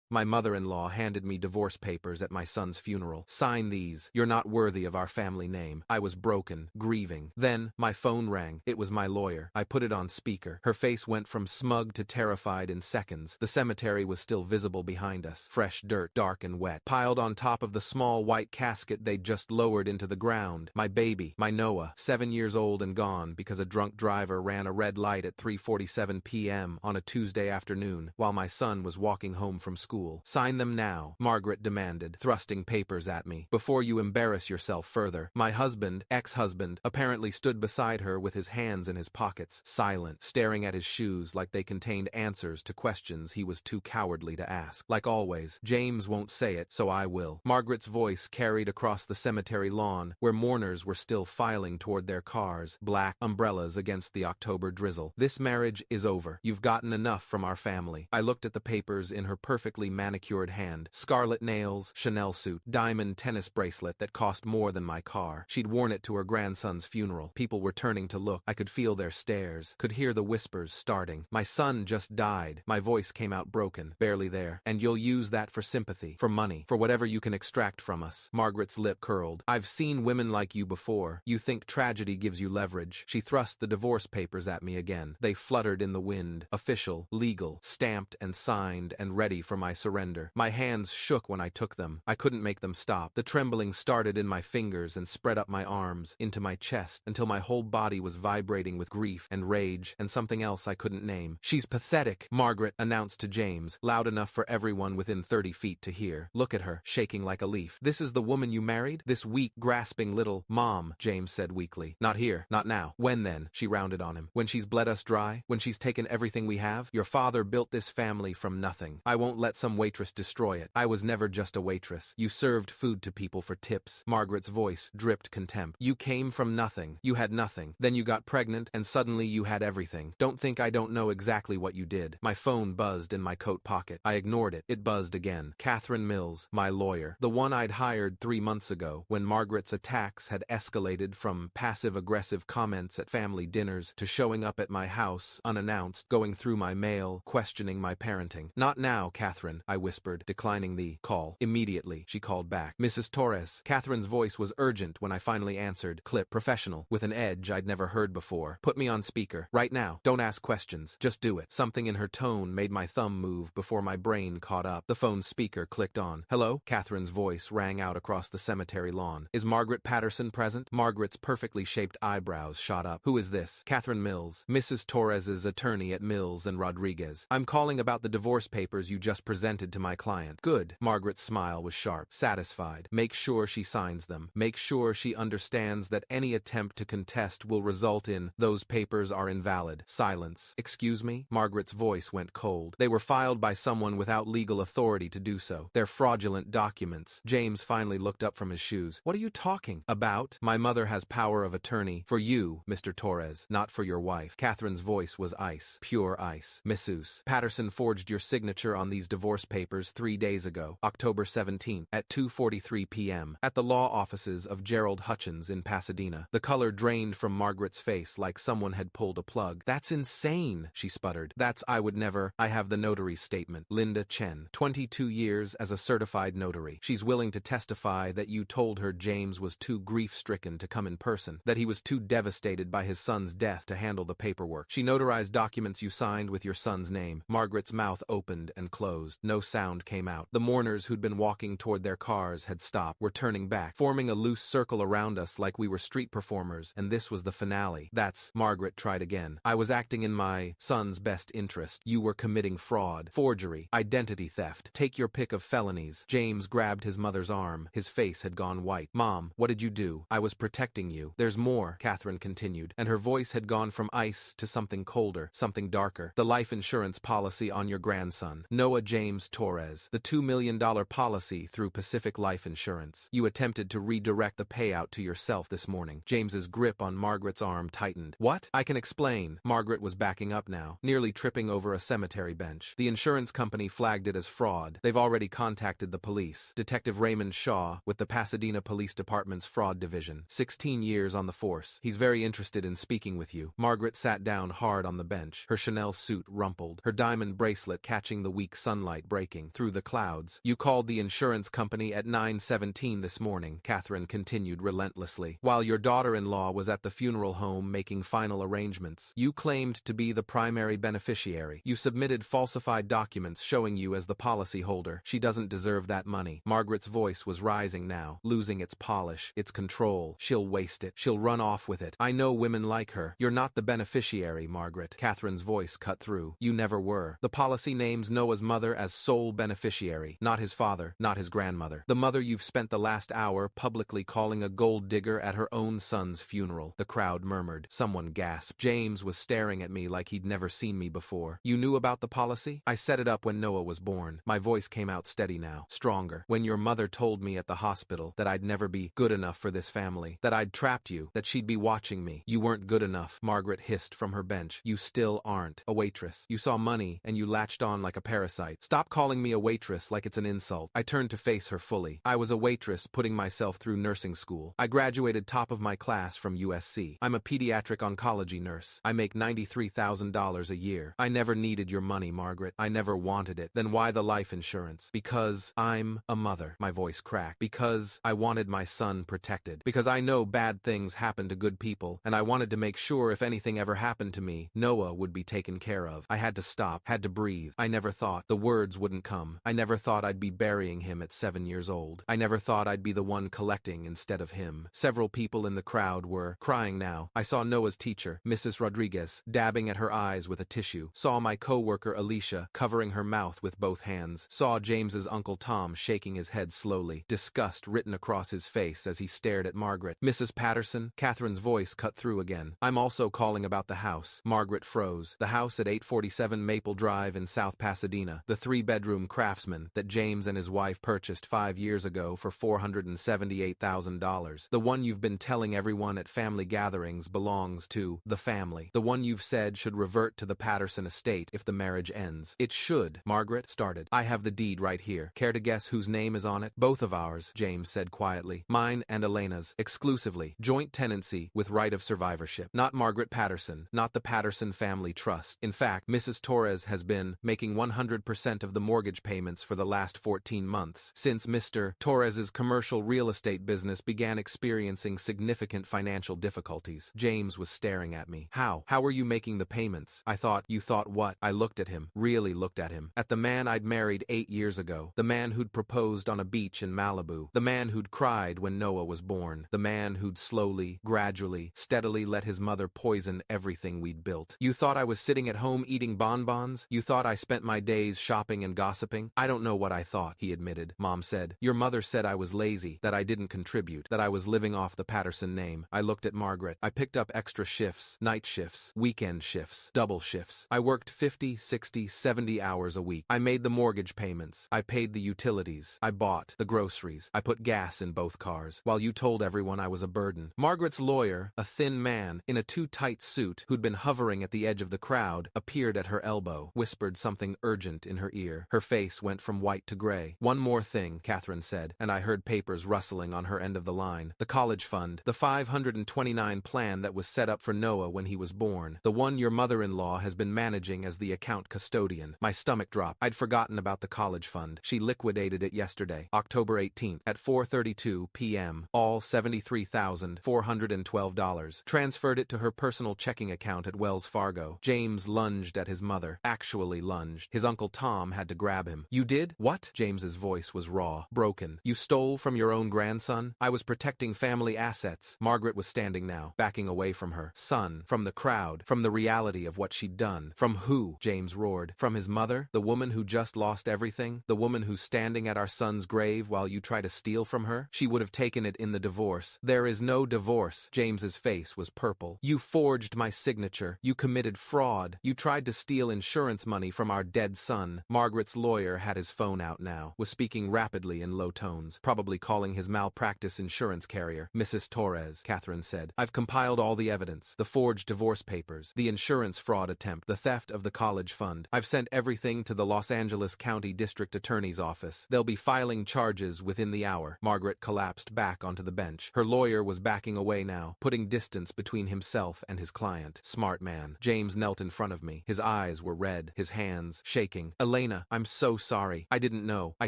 My mother-in-law handed me divorce papers at my son's funeral. Sign these. You're not worthy of our family name. I was broken, grieving. Then, my phone rang. It was my lawyer. I put it on speaker. Her face went from smug to terrified in seconds. The cemetery was still visible behind us. Fresh dirt, dark and wet, piled on top of the small white casket they'd just lowered into the ground. My baby, my Noah, 7 years old and gone because a drunk driver ran a red light at 3:47 p.m. on a Tuesday afternoon while my son was walking home from school. Sign them now, Margaret demanded, thrusting papers at me, before you embarrass yourself further. My husband, ex-husband, apparently stood beside her with his hands in his pockets, silent, staring at his shoes like they contained answers to questions he was too cowardly to ask. Like always, James won't say it, so I will. Margaret's voice carried across the cemetery lawn, where mourners were still filing toward their cars, black umbrellas against the October drizzle. This marriage is over. You've gotten enough from our family. I looked at the papers in her perfectly manicured hand. Scarlet nails, Chanel suit, diamond tennis bracelet that cost more than my car. She'd worn it to her grandson's funeral. People were turning to look. I could feel their stares, could hear the whispers starting. My son just died. My voice came out broken, barely there. And you'll use that for sympathy, for money, for whatever you can extract from us. Margaret's lip curled. I've seen women like you before. You think tragedy gives you leverage. She thrust the divorce papers at me again. They fluttered in the wind, official, legal, stamped and signed and ready for my surrender. My hands shook when I took them. I couldn't make them stop. The trembling started in my fingers and spread up my arms, into my chest, until my whole body was vibrating with grief and rage and something else I couldn't name. She's pathetic, Margaret announced to James, loud enough for everyone within 30 feet to hear. Look at her, shaking like a leaf. This is the woman you married? This weak, grasping little Mom, James said weakly. Not here, not now. When then? She rounded on him. When she's bled us dry? When she's taken everything we have? Your father built this family from nothing. I won't let some waitress destroy it. I was never just a waitress. You served food to people for tips. Margaret's voice dripped contempt. You came from nothing. You had nothing. Then you got pregnant, and suddenly you had everything. Don't think I don't know exactly what you did. My phone buzzed in my coat pocket. I ignored it. It buzzed again. Catherine Mills, my lawyer. The one I'd hired 3 months ago, when Margaret's attacks had escalated from passive-aggressive comments at family dinners to showing up at my house, unannounced, going through my mail, questioning my parenting. Not now, Catherine, I whispered, declining the call. Immediately, she called back. Mrs. Torres. Catherine's voice was urgent when I finally answered. Clip, professional, with an edge I'd never heard before. Put me on speaker. Right now. Don't ask questions. Just do it. Something in her tone made my thumb move before my brain caught up. The phone's speaker clicked on. Hello? Catherine's voice rang out across the cemetery lawn. Is Margaret Patterson present? Margaret's perfectly shaped eyebrows shot up. Who is this? Catherine Mills, Mrs. Torres's attorney at Mills and Rodriguez. I'm calling about the divorce papers you just presented to my client. Good. Margaret's smile was sharp, satisfied. Make sure she signs them. Make sure she understands that any attempt to contest will result in those papers are invalid. Silence. Excuse me? Margaret's voice went cold. They were filed by someone without legal authority to do so. They're fraudulent documents. James finally looked up from his shoes. What are you talking about? My mother has power of attorney for you, Mr. Torres, not for your wife. Catherine's voice was ice, pure ice. Mrs. Patterson forged your signature on these divorce papers 3 days ago, October 17th, at 2:43 p.m., at the law offices of Gerald Hutchins in Pasadena. The color drained from Margaret's face like someone had pulled a plug. That's insane, she sputtered. I would never. I have the notary's statement. Linda Chen, 22 years as a certified notary. She's willing to testify that you told her James was too grief-stricken to come in person, that he was too devastated by his son's death to handle the paperwork. She notarized documents you signed with your son's name. Margaret's mouth opened and closed. No sound came out. The mourners who'd been walking toward their cars had stopped, were turning back, forming a loose circle around us like we were street performers, and this was the finale. Margaret tried again. I was acting in my son's best interest. You were committing fraud, forgery, identity theft. Take your pick of felonies. James grabbed his mother's arm. His face had gone white. Mom, what did you do? I was protecting you. There's more, Catherine continued, and her voice had gone from ice to something colder, something darker. The life insurance policy on your grandson, Noah James Torres. The $2 million policy through Pacific Life Insurance. You attempted to redirect the payout to yourself this morning. James's grip on Margaret's arm tightened. What? I can explain. Margaret was backing up now, nearly tripping over a cemetery bench. The insurance company flagged it as fraud. They've already contacted the police. Detective Raymond Shaw, with the Pasadena Police Department's Fraud Division. 16 years on the force. He's very interested in speaking with you. Margaret sat down hard on the bench, her Chanel suit rumpled, her diamond bracelet catching the weak sunlight sunlight breaking through the clouds. You called the insurance company at 9:17 this morning, Catherine continued relentlessly, while your daughter-in-law was at the funeral home making final arrangements. You claimed to be the primary beneficiary. You submitted falsified documents showing you as the policyholder. She doesn't deserve that money. Margaret's voice was rising now, losing its polish, its control. She'll waste it. She'll run off with it. I know women like her. You're not the beneficiary, Margaret. Catherine's voice cut through. You never were. The policy names Noah's mother as sole beneficiary, not his father, not his grandmother. The mother you've spent the last hour publicly calling a gold digger at her own son's funeral. The crowd murmured. Someone gasped. James was staring at me like he'd never seen me before. You knew about the policy? I set it up when Noah was born. My voice came out steady now, stronger. When your mother told me at the hospital that I'd never be good enough for this family, that I'd trapped you, that she'd be watching me. You weren't good enough, Margaret hissed from her bench. You still aren't. A waitress. You saw money, and you latched on like a parasite. Stop calling me a waitress like it's an insult. I turned to face her fully. I was a waitress putting myself through nursing school. I graduated top of my class from USC. I'm a pediatric oncology nurse. I make $93,000 a year. I never needed your money, Margaret. I never wanted it. Then why the life insurance? Because I'm a mother. My voice cracked. Because I wanted my son protected. Because I know bad things happen to good people, and I wanted to make sure if anything ever happened to me, Noah would be taken care of. I had to stop, had to breathe. I never thought the words wouldn't come. I never thought I'd be burying him at 7 years old. I never thought I'd be the one collecting instead of him. Several people in the crowd were crying now. I saw Noah's teacher, Mrs. Rodriguez, dabbing at her eyes with a tissue. Saw my co-worker Alicia covering her mouth with both hands. Saw James's Uncle Tom shaking his head slowly, disgust written across his face as he stared at Margaret. Mrs. Patterson, Catherine's voice cut through again. I'm also calling about the house. Margaret froze. The house at 847 Maple Drive in South Pasadena. The 3-bedroom Craftsman that James and his wife purchased 5 years ago for $478,000. The one you've been telling everyone at family gatherings belongs to the family. The one you've said should revert to the Patterson estate if the marriage ends. It should, Margaret started. I have the deed right here. Care to guess whose name is on it? Both of ours, James said quietly. Mine and Elena's. Exclusively. Joint tenancy with right of survivorship. Not Margaret Patterson. Not the Patterson Family Trust. In fact, Mrs. Torres has been making 100% of the mortgage payments for the last 14 months, since Mr. Torres's commercial real estate business began experiencing significant financial difficulties. James was staring at me. How? How were you making the payments? I thought. You thought what? I looked at him. Really looked at him. At the man I'd married 8 years ago. The man who'd proposed on a beach in Malibu. The man who'd cried when Noah was born. The man who'd slowly, gradually, steadily let his mother poison everything we'd built. You thought I was sitting at home eating bonbons? You thought I spent my days shopping and gossiping? I don't know what I thought, he admitted. Mom said. Your mother said I was lazy, that I didn't contribute, that I was living off the Patterson name. I looked at Margaret. I picked up extra shifts, night shifts, weekend shifts, double shifts. I worked 50, 60, 70 hours a week. I made the mortgage payments. I paid the utilities. I bought the groceries. I put gas in both cars, while you told everyone I was a burden. Margaret's lawyer, a thin man, in a too-tight suit, who'd been hovering at the edge of the crowd, appeared at her elbow, whispered something urgent in her ear. Her face went from white to gray. One more thing, Catherine said, and I heard papers rustling on her end of the line. The college fund, the 529 plan that was set up for Noah when he was born, the one your mother-in-law has been managing as the account custodian. My stomach dropped. I'd forgotten about the college fund. She liquidated it yesterday, October 18th, at 4:32 p.m., all $73,412. Transferred it to her personal checking account at Wells Fargo. James lunged at his mother. Actually lunged. His Uncle Tom had to grab him. You did? What? James's voice was raw, broken. You stole from your own grandson? I was protecting family assets. Margaret was standing now, backing away from her son, from the crowd, from the reality of what she'd done. From who? James roared. From his mother? The woman who just lost everything? The woman who's standing at our son's grave while you try to steal from her? She would have taken it in the divorce. There is no divorce. James's face was purple. You forged my signature. You committed fraud. You tried to steal insurance money from our dead son. Margaret's lawyer had his phone out now, was speaking rapidly in low tones, probably calling his malpractice insurance carrier. Mrs. Torres, Catherine said. I've compiled all the evidence. The forged divorce papers, the insurance fraud attempt, the theft of the college fund. I've sent everything to the Los Angeles County District Attorney's office. They'll be filing charges within the hour. Margaret collapsed back onto the bench. Her lawyer was backing away now, putting distance between himself and his client. Smart man. James knelt in front of me. His eyes were red, his hands shaking. Elena Elena, I'm so sorry. I didn't know. I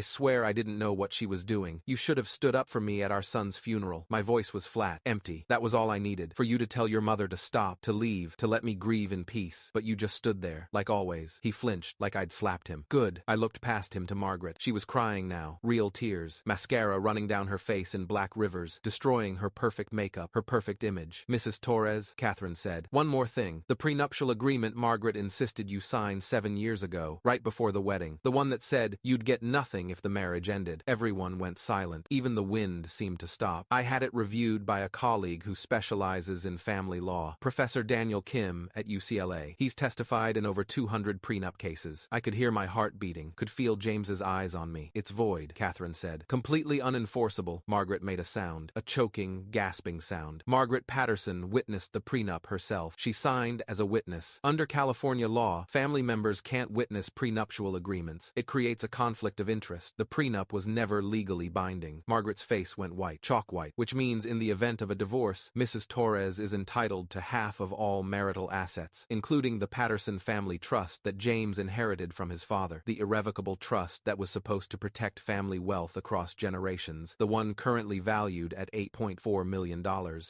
swear I didn't know what she was doing. You should have stood up for me at our son's funeral. My voice was flat, empty. That was all I needed. For you to tell your mother to stop, to leave, to let me grieve in peace. But you just stood there, like always. He flinched, like I'd slapped him. Good. I looked past him to Margaret. She was crying now. Real tears. Mascara running down her face in black rivers, destroying her perfect makeup, her perfect image. Mrs. Torres, Catherine said. One more thing. The prenuptial agreement Margaret insisted you sign 7 years ago, right before the wedding. The one that said you'd get nothing if the marriage ended. Everyone went silent. Even the wind seemed to stop. I had it reviewed by a colleague who specializes in family law, Professor Daniel Kim at UCLA. He's testified in over 200 prenup cases. I could hear my heart beating, could feel James's eyes on me. It's void, Catherine said. Completely unenforceable. Margaret made a sound, a choking, gasping sound. Margaret Patterson witnessed the prenup herself. She signed as a witness. Under California law, family members can't witness prenuptial agreements. It creates a conflict of interest. The prenup was never legally binding. Margaret's face went white, chalk white, which means in the event of a divorce, Mrs. Torres is entitled to half of all marital assets, including the Patterson family trust that James inherited from his father, the irrevocable trust that was supposed to protect family wealth across generations, the one currently valued at $8.4 million.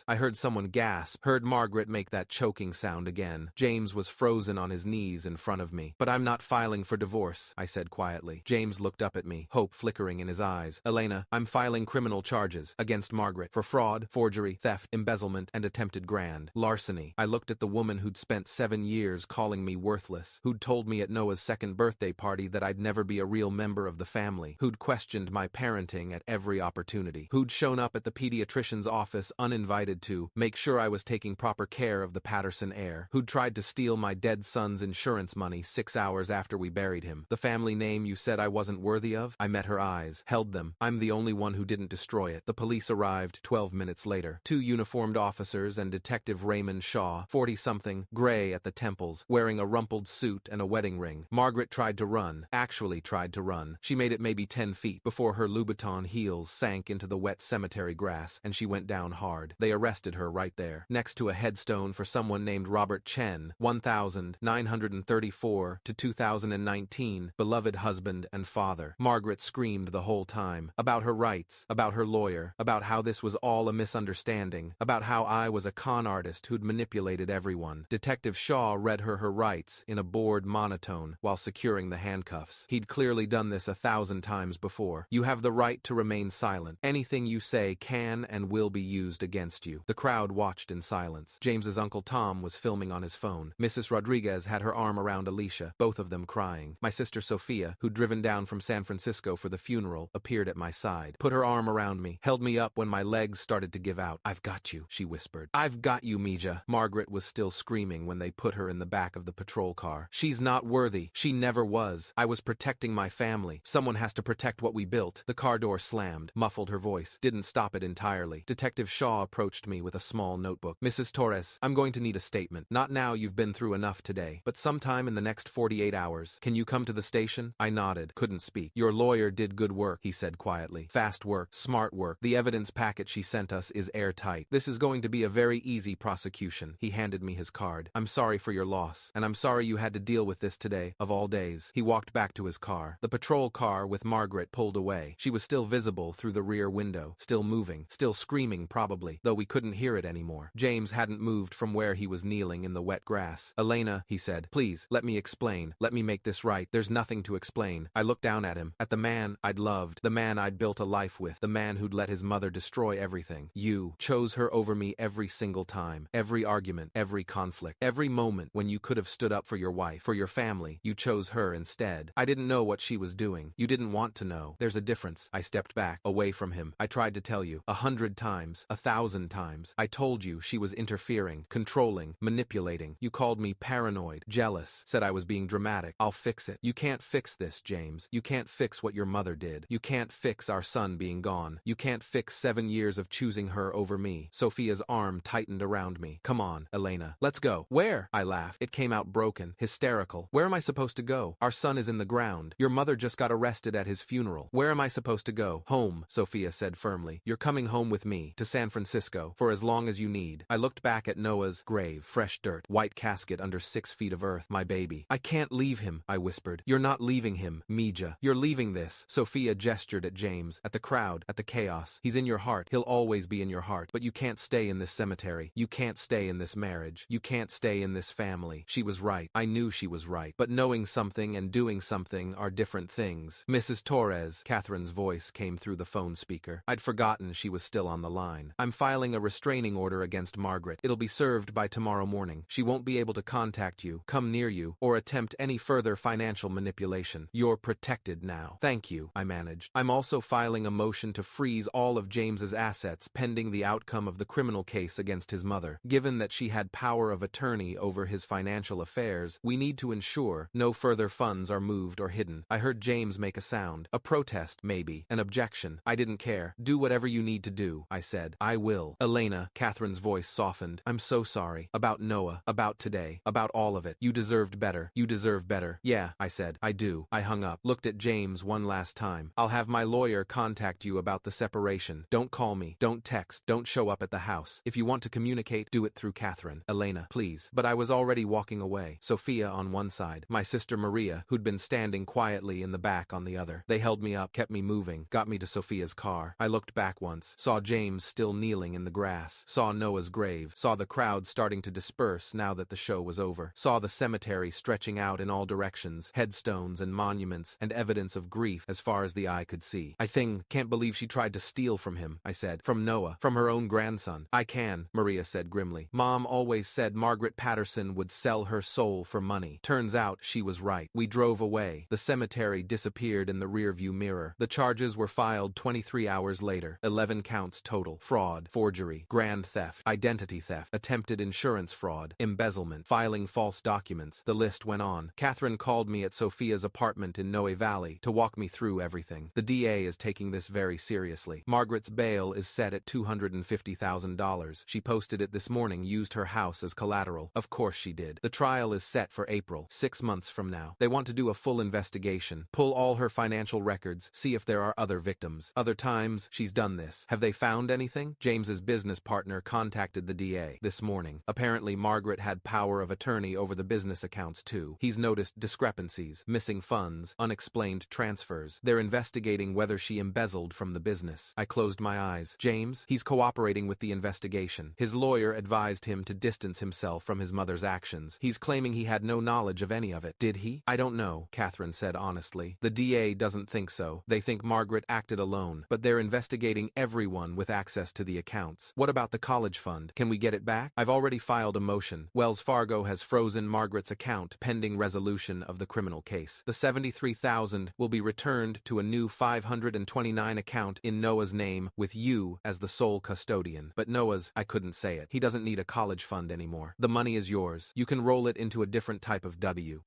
I heard someone gasp, heard Margaret make that choking sound again. James was frozen on his knees in front of me. But I'm not filing for divorce, I said quietly. James looked up at me, hope flickering in his eyes. Elena, I'm filing criminal charges against Margaret for fraud, forgery, theft, embezzlement, and attempted grand larceny. I looked at the woman who'd spent 7 years calling me worthless, who'd told me at Noah's second birthday party that I'd never be a real member of the family, who'd questioned my parenting at every opportunity, who'd shown up at the pediatrician's office uninvited to make sure I was taking proper care of the Patterson heir, who'd tried to steal my dead son's insurance money 6 hours after we buried him. The family name you said I wasn't worthy of? I met her eyes, held them. I'm the only one who didn't destroy it. The police arrived 12 minutes later. 2 uniformed officers and Detective Raymond Shaw, 40-something, gray at the temples, wearing a rumpled suit and a wedding ring. Margaret tried to run, actually tried to run. She made it maybe 10 feet before her Louboutin heels sank into the wet cemetery grass, and she went down hard. They arrested her right there, next to a headstone for someone named Robert Chen, 1934 to 2019, beloved husband and father. Margaret screamed the whole time, about her rights, about her lawyer, about how this was all a misunderstanding, about how I was a con artist who'd manipulated everyone. Detective Shaw read her rights in a bored monotone while securing the handcuffs. He'd clearly done this 1,000 times before. You have the right to remain silent. Anything you say can and will be used against you. The crowd watched in silence. James's Uncle Tom was filming on his phone. Mrs. Rodriguez had her arm around Alicia, both of them crying. My sister Sophia, who'd driven down from San Francisco for the funeral, appeared at my side, put her arm around me, held me up when my legs started to give out. I've got you, she whispered. I've got you, Mija. Margaret was still screaming when they put her in the back of the patrol car. She's not worthy. She never was. I was protecting my family. Someone has to protect what we built. The car door slammed, muffled her voice, didn't stop it entirely. Detective Shaw approached me with a small notebook. Mrs. Torres, I'm going to need a statement. Not now, you've been through enough today, but sometime in the next 48 hours. Can you come to the station? I nodded, couldn't speak. Your lawyer did good work, he said quietly. Fast work, smart work. The evidence packet she sent us is airtight. This is going to be a very easy prosecution. He handed me his card. I'm sorry for your loss, and I'm sorry you had to deal with this today, of all days. He walked back to his car. The patrol car with Margaret pulled away. She was still visible through the rear window, still moving, still screaming probably, though we couldn't hear it anymore. James hadn't moved from where he was kneeling in the wet grass. Elena, he said, please, let me explain. Let me make this right. There's nothing to explain. I looked down at him, at the man I'd loved, the man I'd built a life with, the man who'd let his mother destroy everything. You chose her over me every single time, every argument, every conflict, every moment when you could have stood up for your wife, for your family. You chose her instead. I didn't know what she was doing. You didn't want to know. There's a difference. I stepped back, away from him. I tried to tell you, 100 times, 1,000 times. I told you she was interfering, controlling, manipulating. You called me paranoid, jealous, said I was being dramatic. I'll fix it. You can't fix this, James. You can't fix what your mother did. You can't fix our son being gone. You can't fix 7 years of choosing her over me. Sophia's arm tightened around me. Come on, Elena. Let's go. Where? I laughed. It came out broken, hysterical. Where am I supposed to go? Our son is in the ground. Your mother just got arrested at his funeral. Where am I supposed to go? Home, Sophia said firmly. You're coming home with me, to San Francisco, for as long as you need. I looked back at Noah's grave, fresh dirt, white casket under 6 feet of earth, my baby. I can't leave him, I whispered. scared. You're not leaving him, Mija. You're leaving this. Sophia gestured at James, at the crowd, at the chaos. He's in your heart. He'll always be in your heart. But you can't stay in this cemetery. You can't stay in this marriage. You can't stay in this family. She was right. I knew she was right. But knowing something and doing something are different things. Mrs. Torres, Catherine's voice came through the phone speaker. I'd forgotten she was still on the line. I'm filing a restraining order against Margaret. It'll be served by tomorrow morning. She won't be able to contact you, come near you, or attempt any further financial manipulation. You're protected now. Thank you, I managed. I'm also filing a motion to freeze all of James's assets pending the outcome of the criminal case against his mother. Given that she had power of attorney over his financial affairs, we need to ensure no further funds are moved or hidden. I heard James make a sound. A protest, maybe. An objection. I didn't care. Do whatever you need to do, I said. I will. Elena, Catherine's voice softened. I'm so sorry. About Noah. About today. About all of it. You deserved better. You deserve better. Yeah, I said. I do. I hung up. Looked at James one last time. I'll have my lawyer contact you about the separation. Don't call me. Don't text. Don't show up at the house. If you want to communicate, do it through Catherine. Elena, please. But I was already walking away. Sophia on one side. My sister Maria, who'd been standing quietly in the back on the other. They held me up, kept me moving, got me to Sophia's car. I looked back once, saw James still kneeling in the grass, saw Noah's grave, saw the crowd starting to disperse now that the show was over, saw the cemetery stretching out in all directions, headstones and monuments and evidence of grief as far as the eye could see. Can't believe she tried to steal from him, I said. From Noah, from her own grandson. I can, Maria said grimly. Mom always said Margaret Patterson would sell her soul for money. Turns out she was right. We drove away. The cemetery disappeared in the rearview mirror. The charges were filed 23 hours later. 11 counts total. Fraud, forgery, grand theft, identity theft, attempted insurance fraud, embezzlement, filing false documents. The list went on. Catherine called me at Sophia's apartment in Noe Valley to walk me through everything. The DA is taking this very seriously. Margaret's bail is set at $250,000. She posted it this morning, used her house as collateral. Of course she did. The trial is set for April, 6 months from now. They want to do a full investigation, pull all her financial records, see if there are other victims. Other times, she's done this. Have they found anything? James's business partner contacted the DA this morning. Apparently Margaret had power of attorney over the business accounts too. He's noticed discrepancies, missing funds, unexplained transfers. They're investigating whether she embezzled from the business. I closed my eyes. James, he's cooperating with the investigation. His lawyer advised him to distance himself from his mother's actions. He's claiming he had no knowledge of any of it. Did he? I don't know, Catherine said honestly. The DA doesn't think so. They think Margaret acted alone, but they're investigating everyone with access to the accounts. What about the college fund? Can we get it back? I've already filed a motion. Wells Fargo has frozen Margaret's account pending resolution of the criminal case. The $73,000 will be returned to a new 529 account in Noah's name with you as the sole custodian. But Noah's, I couldn't say it. He doesn't need a college fund anymore. The money is yours. You can roll it into a different type of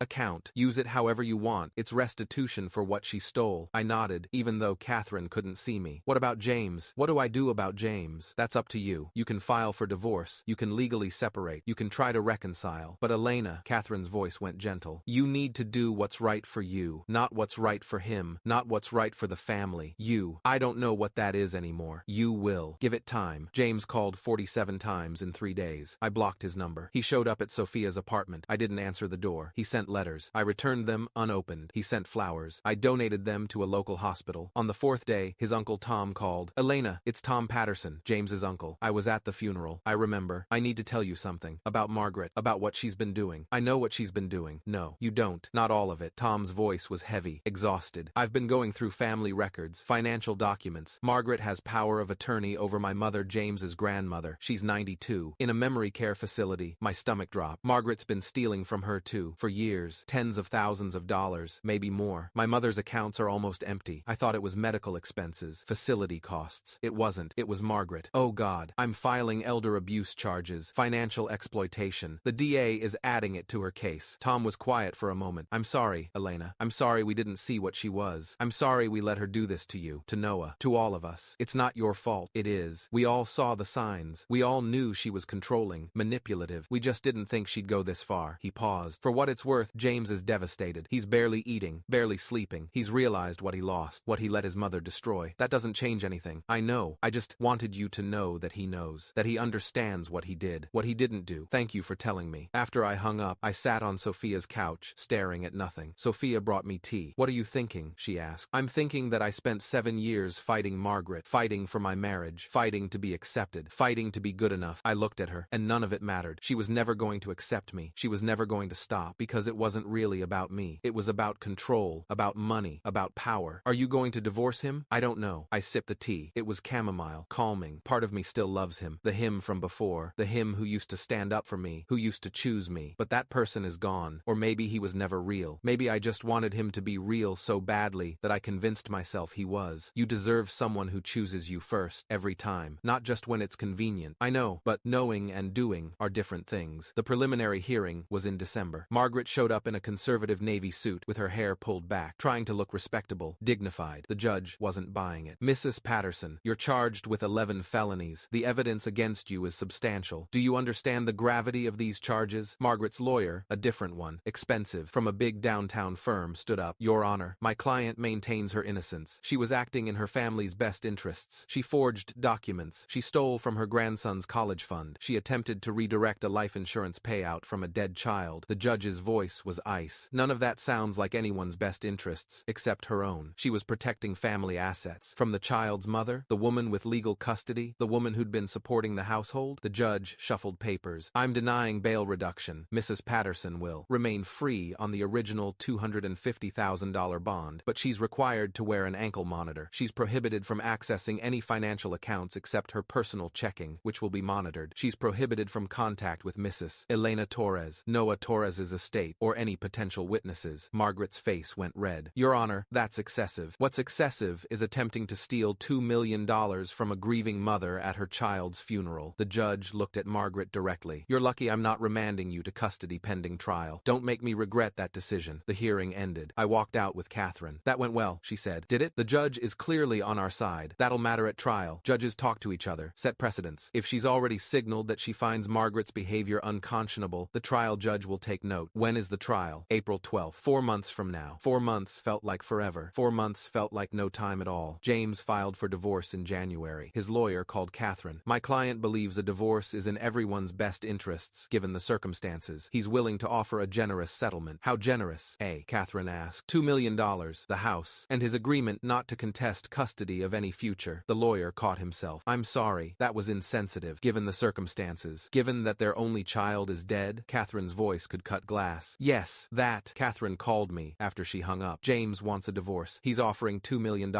account. Use it however you want. It's restitution for what she stole. I nodded, even though Catherine couldn't see me. What about James? What do I do about James? That's up to you. You can file for divorce. You can legally separate. You can try to reconcile. But Elena, Catherine's voice went gentle. You need to do what's right for you, not what's right for him, not what's right for the family. I don't know what that is anymore. You will. Give it time. James called 47 times in 3 days. I blocked his number. He showed up at Sophia's apartment. I didn't answer the door. He sent letters. I returned them unopened. He sent flowers. I donated them to a local hospital. On the 4th day, his uncle Tom called. Elena, it's Tom Patterson, James's uncle. I was at the funeral. I remember. I need to tell you something. About Margaret. About what she's been doing. I know what she's been doing. No, you don't. Not all of it. Tom's voice was heavy, exhausted. I've been going through family records, financial documents. Margaret has power of attorney over my mother James's grandmother. She's 92. In a memory care facility. My stomach dropped. Margaret's been stealing from her too. For years. Tens of thousands of dollars. Maybe more. My mother's accounts are almost empty. I thought it was medical expenses. Facility costs. It wasn't. It was Margaret. Oh God. I'm filing elder abuse charges. Financial exploitation. The DA is adding it to her case. Tom was quiet for a moment. I'm sorry, Elena. I'm sorry we didn't see what she was. I'm sorry we let her do this to you. To Noah. To all of us. It's not your fault. It is. We all saw the signs. We all knew she was controlling, manipulative. We just didn't think she'd go this far. He paused. For what it's worth, James is devastated. He's barely eating, barely sleeping. He's realized what he lost, what he let his mother destroy. That doesn't change anything. I know. I just wanted you to know that he knows, that he understands what he did, what he didn't do. Thank you for telling me. After I hung up, I sat on Sophia's couch, staring at meant nothing. Sophia brought me tea. What are you thinking? She asked. I'm thinking that I spent 7 years fighting Margaret, fighting for my marriage, fighting to be accepted, fighting to be good enough. I looked at her, and none of it mattered. She was never going to accept me. She was never going to stop, because it wasn't really about me. It was about control, about money, about power. Are you going to divorce him? I don't know. I sipped the tea. It was chamomile, calming. Part of me still loves him. The him from before. The him who used to stand up for me, who used to choose me. But that person is gone. Or maybe he was never real. Maybe I just wanted him to be real so badly that I convinced myself he was. You deserve someone who chooses you first, every time. Not just when it's convenient. I know, but knowing and doing are different things. The preliminary hearing was in December. Margaret showed up in a conservative navy suit with her hair pulled back, trying to look respectable, dignified. The judge wasn't buying it. Mrs. Patterson, you're charged with 11 felonies. The evidence against you is substantial. Do you understand the gravity of these charges? Margaret's lawyer, a different one, expensive, from a big downtown firm, stood up. Your Honor, my client maintains her innocence. She was acting in her family's best interests. She forged documents. She stole from her grandson's college fund. She attempted to redirect a life insurance payout from a dead child. The judge's voice was ice. None of that sounds like anyone's best interests, except her own. She was protecting family assets. From the child's mother, the woman with legal custody, the woman who'd been supporting the household. The judge shuffled papers. I'm denying bail reduction. Mrs. Patterson will remain free on the original $250,000 bond, but she's required to wear an ankle monitor. She's prohibited from accessing any financial accounts except her personal checking, which will be monitored. She's prohibited from contact with Mrs. Elena Torres, Noah Torres's estate, or any potential witnesses. Margaret's face went red. Your Honor, that's excessive. What's excessive is attempting to steal $2 million from a grieving mother at her child's funeral. The judge looked at Margaret directly. You're lucky I'm not remanding you to custody pending trial. Don't make me regret that decision. The hearing ended. I walked out with Catherine. That went well, she said. Did it? The judge is clearly on our side. That'll matter at trial. Judges talk to each other, set precedents. If she's already signaled that she finds Margaret's behavior unconscionable, the trial judge will take note. When is the trial? April 12th. 4 months from now. 4 months felt like forever. 4 months felt like no time at all. James filed for divorce in January. His lawyer called Catherine. My client believes a divorce is in everyone's best interests, given the circumstances. He's willing to offer a generous settlement. How generous? Catherine asked. $2 million, the house, and his agreement not to contest custody of any future. The lawyer caught himself. I'm sorry, that was insensitive, given the circumstances. Given that their only child is dead? Catherine's voice could cut glass. Yes, that. Catherine called me after she hung up. James wants a divorce. He's offering $2 million.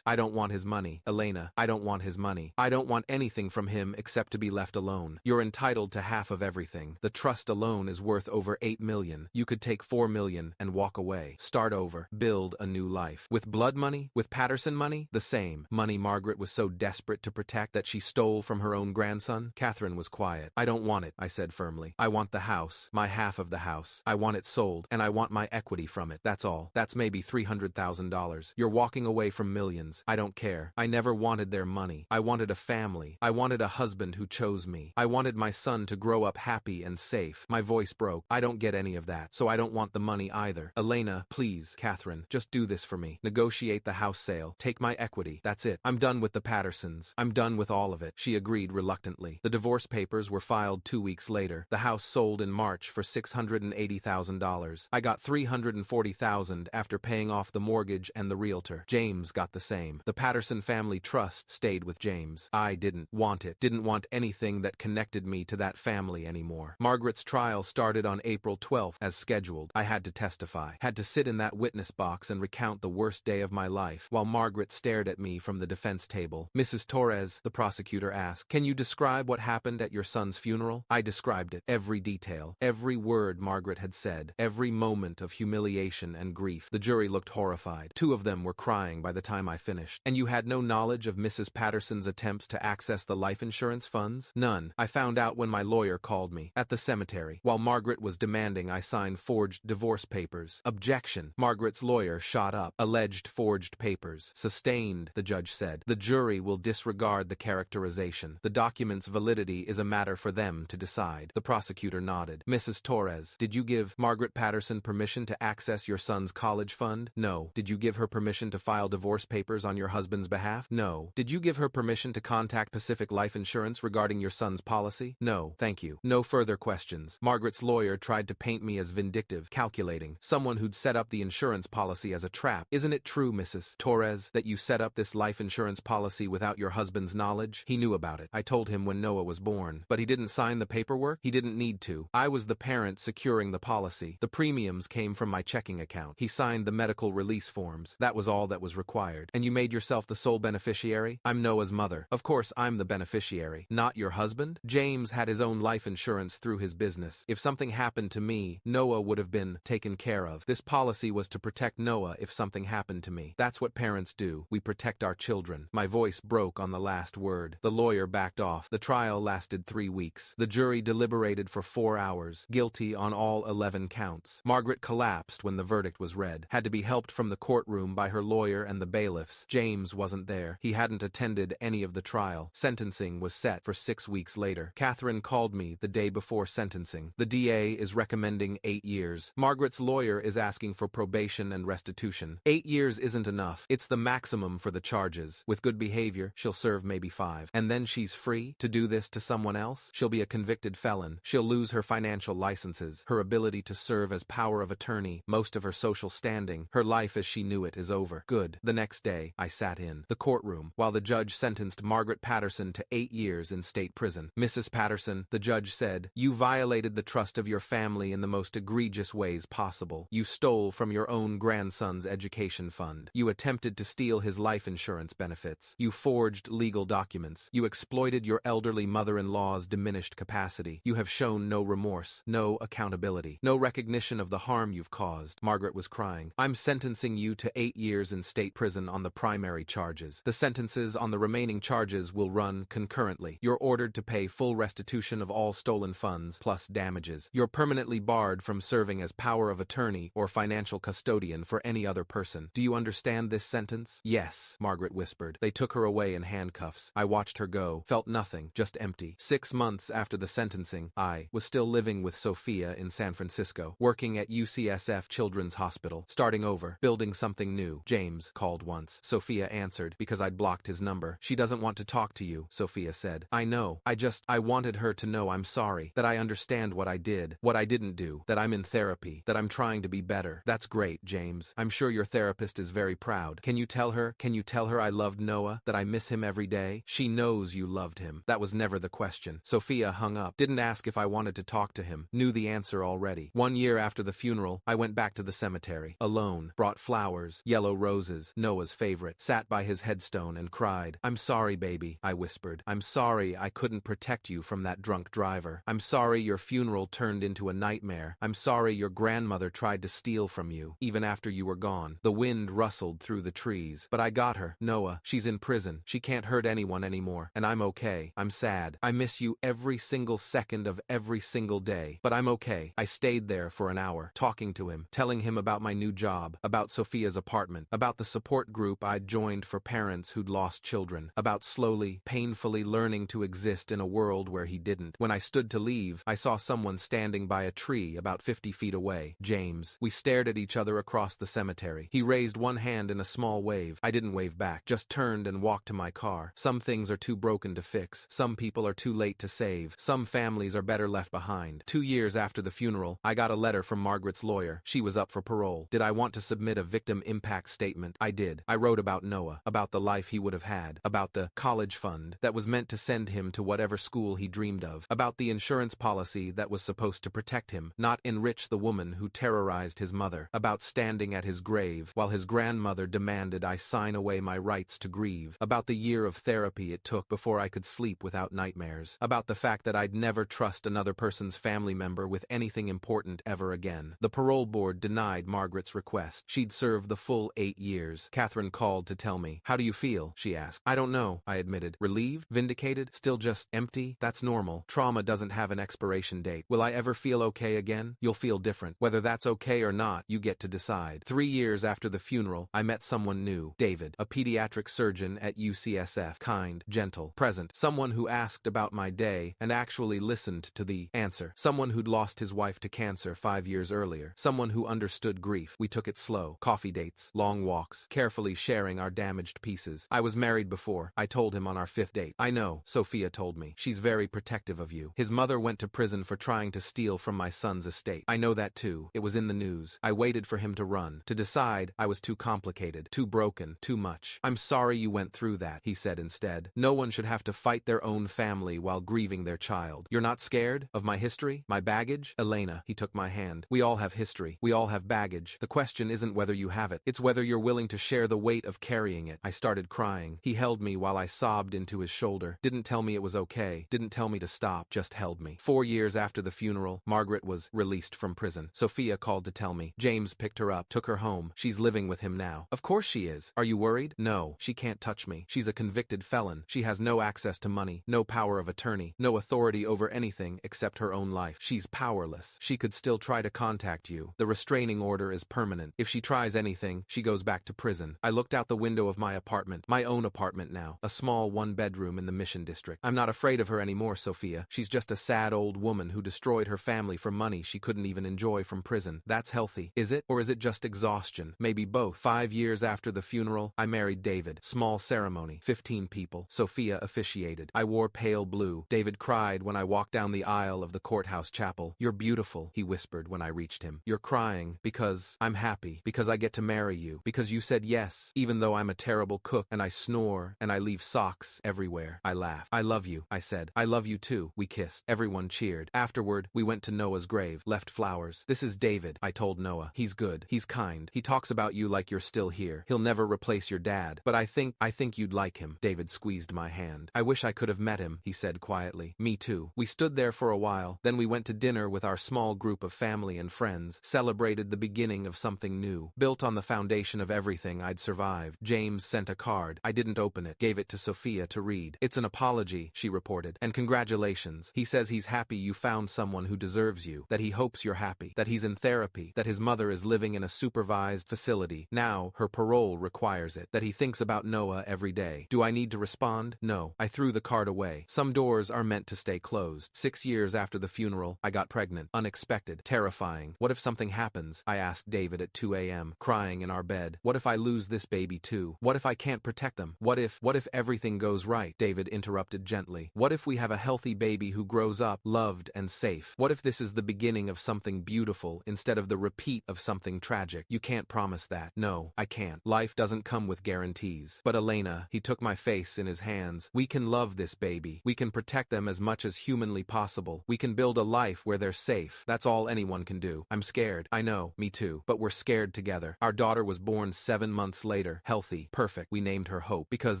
I don't want his money. Elena, I don't want his money. I don't want anything from him except to be left alone. You're entitled to half of everything. The trust alone is worth over $8 million. You could take $4 million and walk away. Start over. Build a new life. With blood money? With Patterson money? The same. Money Margaret was so desperate to protect that she stole from her own grandson? Catherine was quiet. I don't want it, I said firmly. I want the house. My half of the house. I want it sold, and I want my equity from it. That's all. That's maybe $300,000. You're walking away from millions. I don't care. I never wanted their money. I wanted a family. I wanted a husband who chose me. I wanted my son to grow up happy and safe. My voice broke. I don't get any of that, so I don't want the money either. Elena, please, Catherine, just do this for me. Negotiate the house sale. Take my equity. That's it. I'm done with the Pattersons. I'm done with all of it. She agreed reluctantly. The divorce papers were filed 2 weeks later. The house sold in March for $680,000. I got $340,000 after paying off the mortgage and the realtor. James got the same. The Patterson family trust stayed with James. I didn't want it. Didn't want anything that connected me to that family anymore. Margaret's trial started on April 12th as scheduled. I had to testify. Had to sit in that witness box and recount the worst day of my life while Margaret stared at me from the defense table. Mrs. Torres, the prosecutor asked, can you describe what happened at your son's funeral? I described it. Every detail. Every word Margaret had said. Every moment of humiliation and grief. The jury looked horrified. 2 of them were crying by the time I finished. And you had no knowledge of Mrs. Patterson's attempts to access the life insurance funds? None. I found out when my lawyer called me. At the cemetery. While Margaret was demanding I sign forged divorce papers. Objection. Margaret's lawyer shot up. Alleged forged papers. Sustained, the judge said. The jury will disregard the characterization. The document's validity is a matter for them to decide. The prosecutor nodded. Mrs. Torres, did you give Margaret Patterson permission to access your son's college fund? No. Did you give her permission to file divorce papers on your husband's behalf? No. Did you give her permission to contact Pacific Life Insurance regarding your son's policy? No. Thank you. No further questions. Margaret's lawyer tried to paint me as vindictive, calculating. calculating, someone who'd set up the insurance policy as a trap. Isn't it true, Mrs. Torres, that you set up this life insurance policy without your husband's knowledge? He knew about it. I told him when Noah was born. But he didn't sign the paperwork? He didn't need to. I was the parent securing the policy. The premiums came from my checking account. He signed the medical release forms. That was all that was required. And you made yourself the sole beneficiary? I'm Noah's mother. Of course I'm the beneficiary. Not your husband? James had his own life insurance through his business. If something happened to me, Noah would have been taken care of. This policy was to protect Noah if something happened to me. That's what parents do. We protect our children. My voice broke on the last word. The lawyer backed off. The trial lasted 3 weeks. The jury deliberated for 4 hours. Guilty on all 11 counts. Margaret collapsed when the verdict was read. Had to be helped from the courtroom by her lawyer and the bailiffs. James wasn't there. He hadn't attended any of the trial. Sentencing was set for 6 weeks later. Catherine called me the day before sentencing. The DA is recommending 8 years. Margaret's lawyer is asking for probation and restitution. 8 years isn't enough. It's the maximum for the charges. With good behavior, she'll serve maybe 5. And then she's free to do this to someone else? She'll be a convicted felon. She'll lose her financial licenses, her ability to serve as power of attorney, most of her social standing. Her life as she knew it is over. Good. The next day, I sat in the courtroom while the judge sentenced Margaret Patterson to 8 years in state prison. Mrs. Patterson, the judge said, you violated the trust of your family in the most egregious ways possible. You stole from your own grandson's education fund. You attempted to steal his life insurance benefits. You forged legal documents. You exploited your elderly mother-in-law's diminished capacity. You have shown no remorse, no accountability, no recognition of the harm you've caused. Margaret was crying. I'm sentencing you to 8 years in state prison on the primary charges. The sentences on the remaining charges will run concurrently. You're ordered to pay full restitution of all stolen funds plus damages. You're permanently barred from serving as power of attorney or financial custodian for any other person. Do you understand this sentence? Yes, Margaret whispered. They took her away in handcuffs. I watched her go, felt nothing, just empty. 6 months after the sentencing, I was still living with Sophia in San Francisco, working at UCSF Children's Hospital, starting over, building something new. James called once. Sophia answered because I'd blocked his number. She doesn't want to talk to you, Sophia said. I know. I wanted her to know I'm sorry, that I understand what I did, what I didn't do, that I'm in therapy, that I'm trying to be better. That's great, James. I'm sure your therapist is very proud. Can you tell her I loved Noah, that I miss him every day? She knows you loved him. That was never the question. Sophia hung up, didn't ask if I wanted to talk to him, knew the answer already. 1 year after the funeral, I went back to the cemetery, alone, brought flowers, yellow roses, Noah's favorite, sat by his headstone and cried. I'm sorry, baby, I whispered. I'm sorry I couldn't protect you from that drunk driver. I'm sorry your funeral turned into a nightmare. I'm sorry your grandmother tried to steal from you, even after you were gone. The wind rustled through the trees. But I got her, Noah. She's in prison. She can't hurt anyone anymore. And I'm okay. I'm sad. I miss you every single second of every single day. But I'm okay. I stayed there for an hour, talking to him, telling him about my new job, about Sophia's apartment, about the support group I'd joined for parents who'd lost children, about slowly, painfully learning to exist in a world where he didn't. When I stood to leave, I saw someone standing by a tree about 50 feet away. James. We stared at each other across the cemetery. He raised one hand in a small wave. I didn't wave back, just turned and walked to my car. Some things are too broken to fix. Some people are too late to save. Some families are better left behind. 2 years after the funeral, I got a letter from Margaret's lawyer. She was up for parole. Did I want to submit a victim impact statement? I did. I wrote about Noah, about the life he would have had, about the college fund that was meant to send him to whatever school he dreamed of, about the insurance policy that was supposed to protect him, not enrich the woman who terrorized his mother, about standing at his grave while his grandmother demanded I sign away my rights to grieve, about the year of therapy it took before I could sleep without nightmares, about the fact that I'd never trust another person's family member with anything important ever again. The parole board denied Margaret's request. She'd served the full 8 years. Catherine called to tell me. How do you feel? She asked. I don't know, I admitted. Relieved? Vindicated? Still just empty? That's normal. Trauma doesn't have an expiration date. Will I ever feel okay again? You'll feel different. Whether that's okay or not, you get to decide. 3 years after the funeral, I met someone new. David, a pediatric surgeon at UCSF. Kind, gentle, present. Someone who asked about my day and actually listened to the answer. Someone who'd lost his wife to cancer 5 years earlier. Someone who understood grief. We took it slow. Coffee dates, long walks, carefully sharing our damaged pieces. I was married before. I told him on our 5th date. I know, Sophia told me. She's very protective of you. His mother went to prison for trying to steal from my son's estate. I know that too. too. It was in the news. I waited for him to run. To decide, I was too complicated, too broken, too much. I'm sorry you went through that, he said instead. No one should have to fight their own family while grieving their child. You're not scared of my history? My baggage? Elena, he took my hand. We all have history. We all have baggage. The question isn't whether you have it. It's whether you're willing to share the weight of carrying it. I started crying. He held me while I sobbed into his shoulder. Didn't tell me it was okay. Didn't tell me to stop. Just held me. 4 years after the funeral, Margaret was released from prison. Sophia called to tell me. James picked her up, took her home. She's living with him now. Of course she is. Are you worried? No. She can't touch me. She's a convicted felon. She has no access to money, no power of attorney, no authority over anything except her own life. She's powerless. She could still try to contact you. The restraining order is permanent. If she tries anything, she goes back to prison. I looked out the window of my apartment, my own apartment now, a small one-bedroom in the Mission District. I'm not afraid of her anymore, Sophia. She's just a sad old woman who destroyed her family for money she couldn't even enjoy from prison. That's healthy, is it? Or is it just exhaustion? Maybe both. 5 years after the funeral, I married David. Small ceremony, 15 people. Sophia officiated. I wore pale blue. David cried when I walked down the aisle of the courthouse chapel. You're beautiful, he whispered when I reached him. You're crying because I'm happy, because I get to marry you, because you said yes, even though I'm a terrible cook and I snore and I leave socks everywhere. I laughed. I love you, I said. I love you too. We kissed. Everyone cheered. Afterward, we went to Noah's grave, left flowers. This is David, I told Noah. He's good. He's kind. He talks about you like you're still here. He'll never replace your dad, but I think you'd like him. David squeezed my hand. I wish I could have met him, he said quietly. Me too. We stood there for a while, then we went to dinner with our small group of family and friends, celebrated the beginning of something new, built on the foundation of everything I'd survived. James sent a card. I didn't open it, gave it to Sophia to read. It's an apology, she reported, and congratulations. He says he's happy you found someone who deserves you, that he hopes you're happy, that he's in therapy, that his mother is living in a supervised facility. Now, her parole requires it, that he thinks about Noah every day. Do I need to respond? No. I threw the card away. Some doors are meant to stay closed. 6 years after the funeral, I got pregnant. Unexpected. Terrifying. What if something happens? I asked David at 2 a.m., crying in our bed. What if I lose this baby too? What if I can't protect them? What if everything goes right? David interrupted gently. What if we have a healthy baby who grows up, loved and safe? What if this is the beginning of something beautiful instead of the repeat of something tragic? You can't promise that. No, I can't. Life doesn't come with guarantees. But Elena, he took my face in his hands. We can love this baby. We can protect them as much as humanly possible. We can build a life where they're safe. That's all anyone can do. I'm scared. I know. Me too. But we're scared together. Our daughter was born 7 months later. Healthy. Perfect. We named her Hope because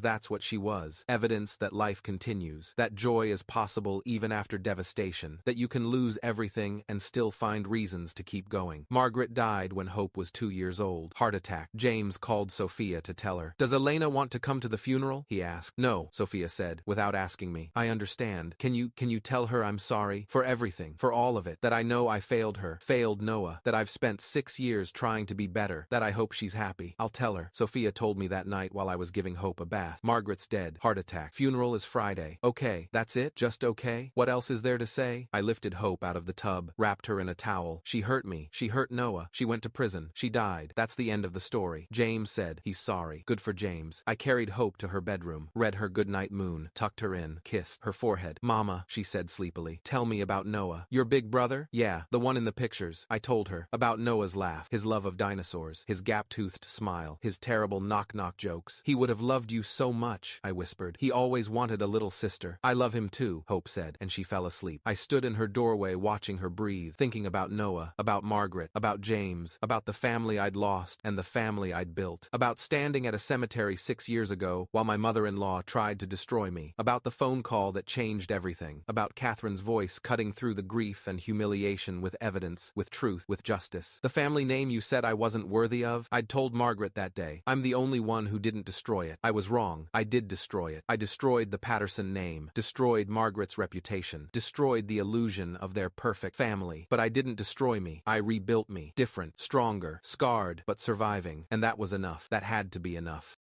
that's what she was. Evidence that life continues. That joy is possible even after devastation. That you can lose everything and still find reasons to keep going. Margaret died when Hope was 2 years old. Heart attack. James called Sophia to tell her. Does Elena want to come to the funeral? He asked. No, Sophia said, without asking me. I understand. Can you tell her I'm sorry? For everything. For all of it. That I know I failed her. Failed Noah. That I've spent 6 years trying to be better. That I hope she's happy. I'll tell her. Sophia told me that night while I was giving Hope a bath. Margaret's dead. Heart attack. Funeral is Friday. Okay. That's it? Just okay? What else is there to say? I lifted Hope out of the tub. Wrapped her in a towel. She hurt me. She hurt Noah. She went to prison. She died. That's the end of the story. James said he's sorry. Good for James. I carried Hope to her bedroom, read her goodnight moon, tucked her in, kissed her forehead. Mama, she said sleepily, tell me about Noah. Your big brother? Yeah, the one in the pictures. I told her about Noah's laugh, his love of dinosaurs, his gap-toothed smile, his terrible knock-knock jokes. He would have loved you so much, I whispered. He always wanted a little sister. I love him too, Hope said, and she fell asleep. I stood in her doorway watching her breathe, thinking about Noah, about Margaret, about James, about the family I'd lost and the family I'd built, about standing at a cemetery 6 years ago while my mother-in-law tried to destroy me, about the phone call that changed everything, about Catherine's voice cutting through the grief and humiliation with evidence, with truth, with justice. The family name you said I wasn't worthy of? I'd told Margaret that day. I'm the only one who didn't destroy it. I was wrong. I did destroy it. I destroyed the Patterson name, destroyed Margaret's reputation, destroyed the illusion of their perfect family. But I didn't destroy me. I rebuilt me. Different, stronger, scarred, but surviving. And that was enough. That had to be enough.